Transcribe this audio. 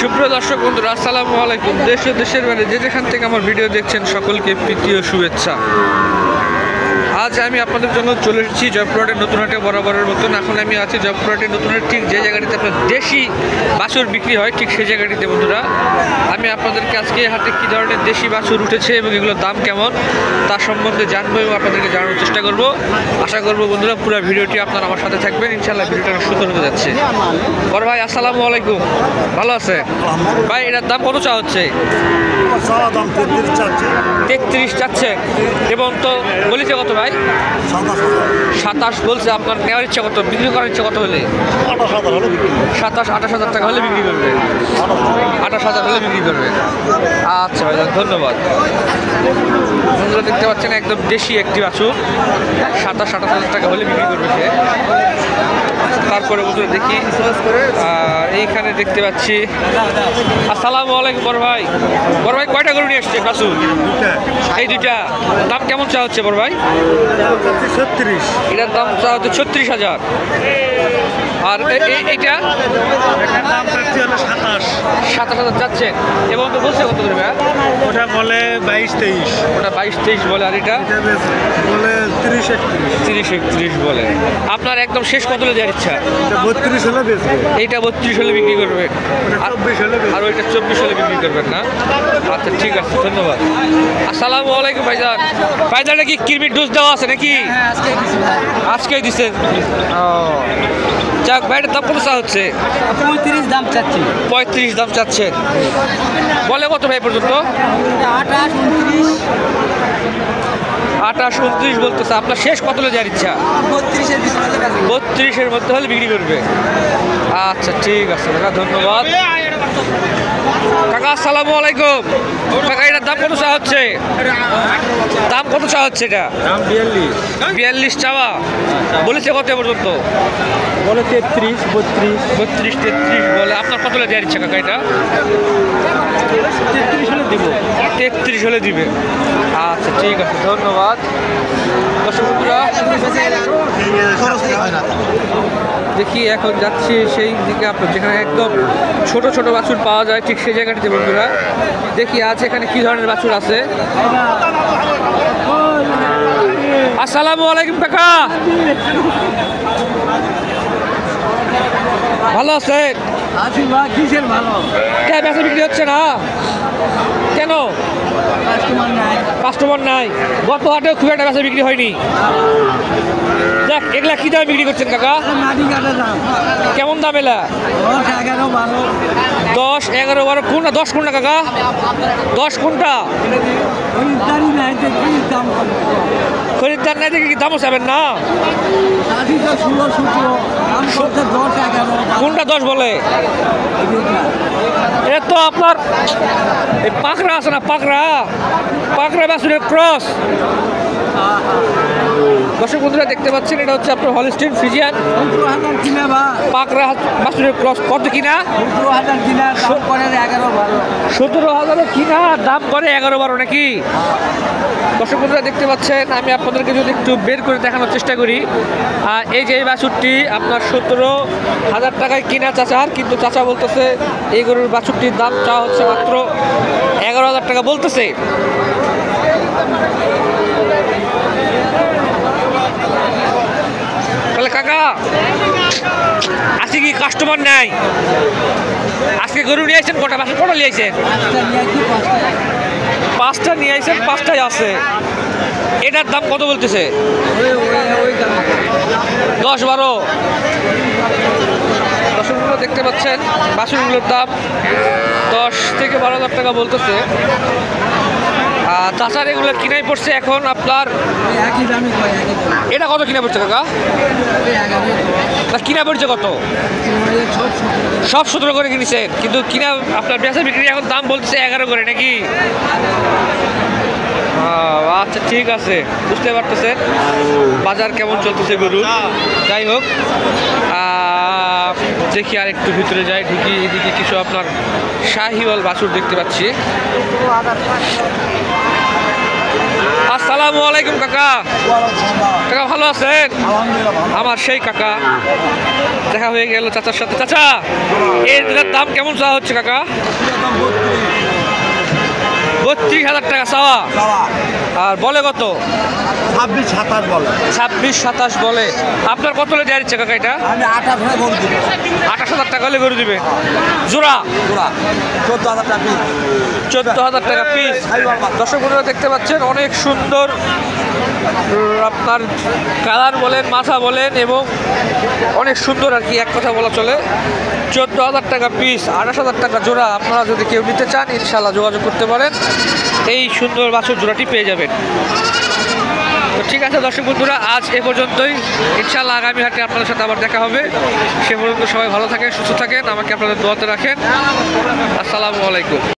সুপ্রিয় দর্শক বন্ধুরা, আসসালামু আলাইকুম। দেশ ও দেশের বাইরে যে যেখান থেকে আমার ভিডিও দেখছেন সকলকে প্রীতি ও শুভেচ্ছা। আজ আমি আপনাদের জন্য চলে এসেছি জয়পুরহাটের নতুন হাটে বরাবরের মতন। এখন আমি আছি জয়পুরহাটের নতুন হাটে, ঠিক যে জায়গাটিতে আপনার দেশি বাছুর বিক্রি হয় ঠিক সেই জায়গাটিতে বন্ধুরা। আমি আপনাদেরকে আজকে হাটে কী ধরনের দেশি বাছুর উঠেছে এবং এগুলোর দাম কেমন তার সম্বন্ধে জানবো এবং আপনাদেরকে জানানোর চেষ্টা করব। আশা করবো বন্ধুরা পুরো ভিডিওটি আপনারা আমার সাথে থাকবেন। ইনশাআল্লাহ ভিডিওটা সুন্দর হতে যাচ্ছে। বড় ভাই আসসালামু আলাইকুম, ভালো আছে ভাই? এটার দাম কত চা হচ্ছে? 33 চাচ্ছে এবং তো বলেছে কত ভাই? 27 বলছে। আপনার নেওয়ার ইচ্ছা কত, বিক্রি করার ইচ্ছা কত হলে? 27-28 হাজার টাকা হলে বিক্রি করবে। 28,000 হলে বিক্রি করবে। আচ্ছা ভাই, ধন্যবাদ। বন্ধুরা দেখতে পাচ্ছেন একদম দেশি একটি বাছুর, 27-28 হাজার টাকা হলে বিক্রি করবে সে। তারপরে বন্ধুরা দেখি এইখানে দেখতে পাচ্ছি। আসসালামু আলাইকুম বড় ভাই। বড় ভাই কয়টা গরু নিয়ে এসছে বাছুর? এই দুইটা। দাম কেমন চা হচ্ছে বড় ভাই? 36। এটার দাম চা হচ্ছে 36,000। আর এইটা 27,000 যাচ্ছে এবং তো বলছে কত করে ভাই? ওটা বলে 22-23। ওটা 22-23 বলে। আর এটা বলে 30-31 বলে। আপনার একদম শেষ কত হলে দেওয়ার ইচ্ছা? 32 হলে বেচবে। এইটা 32 হলে বিক্রি করবে, 24 হলে আর ওইটা 24 হলে বিক্রি করবেন না? আচ্ছা ঠিক আছে, ধন্যবাদ। আসসালামু আলাইকুম ভাইজান। ভাইজানটা কি কিরমির ডোজ দেওয়া আছে নাকি? আজকেই দিচ্ছেন। ও যাক, ভাইটার দাম কত চা হচ্ছে? 35 দাম চাচ্ছি। 35 দাম চাচ্ছেন। বলে কত ভাই পর্যন্ত? 28-29 বলতেছে। আপনার শেষ কত হলে দেওয়ার ইচ্ছা? 32-এর মধ্যে হলে বিক্রি করবে। আচ্ছা ঠিক আছে কাকা, ধন্যবাদ। কাকা আসসালামু আলাইকুম। কাকা এটার দাম কত চা হচ্ছে? দাম কত চা হচ্ছে এটা? দাম 42 চাওয়া। বলেছে কত পর্যন্ত? বলে 33, 32, 32-33 বলে। আপনার কত হলে দেওয়ার ইচ্ছা কাকা এটা? 33 হলে দেবো। 33 হলে দিবে। আচ্ছা ঠিক আছে, ধন্যবাদ। দর্শক বন্ধুরা দেখি এখন যাচ্ছি সেই দিকে, আপনার যেখানে একদম ছোট ছোট বাছুর পাওয়া যায় ঠিক সেই জায়গাটিতে বন্ধুরা। দেখি আজ এখানে কি ধরনের বাছুর আছে। আসসালামু আলাইকুম কাকা, ভালো আছেন? কিসের ভালো? কে বেচা বিক্রি হচ্ছে না কেন? কাস্টমার নাই। গত হাটেও খুব একটা বেচা বিক্রি হয়নি। দেখ এগুলা কি দামে বিক্রি করছেন কাকা? কেমন দাম এলা? 10, 11, 12 কোনটা? 10 কোনটা কাকা? 10 কোনটা? খরিদ্দার নাই দেখে কি দামও চাবেন না? কোনটা 10 বলে? এটা তো আপনার এই পাকড়া আছে না, পাকড়া বাছুরের ক্রস। দর্শক বন্ধুরা দেখতে পাচ্ছেন এটা হচ্ছে আপনার হলস্টিন ফ্রিজিয়ান পাকড়া বাছুরের ক্রস। কত কিনা? 17,000 কিনা, দাম করে 11-12 নাকি? দর্শক বন্ধুরা দেখতে পাচ্ছেন, আমি আপনাদেরকে যদি একটু বের করে দেখানোর চেষ্টা করি। এই যে এই বাছুরটি আপনার 17,000 টাকায় কিনা চাচার, কিন্তু চাচা বলতেছে এই গরুর বাছুরটির দাম চা হচ্ছে মাত্র 11,000 টাকা বলতেছে। তাহলে কাকা আজকে কি কাস্টমার নাই? আজকে গরু নিয়ে আসছেন কটা? বাছুর কটা নিয়ে আসছেন? 5টা নিয়ে আসছেন, 5টাই আছে। এটার দাম কত বলতেছে? 10-12। বাছুরগুলো দেখতে পাচ্ছেন, বাছুরগুলোর দাম 10 থেকে 12,000 টাকা বলতেছে। চাচার এগুলো কিনাই পড়ছে এখন আপনার। এটা কত কিনা পড়ছে কাকা? কিনা পড়ছে কত? সব 17 করে কিনেছেন, কিন্তু কিনা আপনার বেচা বিক্রি এখন দাম বলছে 11 করে নাকি? আচ্ছা ঠিক আছে, বুঝতে পারতেছেন বাজার কেমন চলতেছে গরু। যাই হোক, দেখি আর একটু ভিতরে যাই, ঢুকি। এদিকে কিছু আপনার শাহিওয়াল বাছুর দেখতে পাচ্ছি। আসসালামু আলাইকুম কাকা। কাকা ভালো আছেন? আমার সেই কাকা দেখা হয়ে গেল চাচার সাথে। চাচা এই দুটার দাম কেমন চাওয়া হচ্ছে কাকা? 32,000 টাকা চাওয়া। আর বলে কত? 26-27 বলে। 26-27 বলে। আপনার কত হলে দেওয়া দিচ্ছে কাকা এটা? আমি 28 করে গরু দিব। 28,000 টাকা হলে গরু দিবে। জোড়া জোড়া 14,000 টাকা পিস। 14,000 টাকা পিস। দর্শক বন্ধুরা দেখতে পাচ্ছেন অনেক সুন্দর আপনার কালার বলেন, মাথা বলেন এবং অনেক সুন্দর আর কি, এক কথা বলা চলে। 14,000 টাকা পিস, 28,000 টাকা জোড়া। আপনারা যদি কেউ নিতে চান ইনশাল্লাহ যোগাযোগ করতে পারেন, এই সুন্দর বাছুর জোড়াটি পেয়ে যাবেন। তো ঠিক আছে দর্শক বন্ধুরা, আজ এ পর্যন্তই। ইনশাল্লাহ আগামী হাটে আপনাদের সাথে আবার দেখা হবে। সে পর্যন্ত সবাই ভালো থাকেন, সুস্থ থাকেন, আমাকে আপনাদের দোয়াতে রাখেন। আসসালামু আলাইকুম।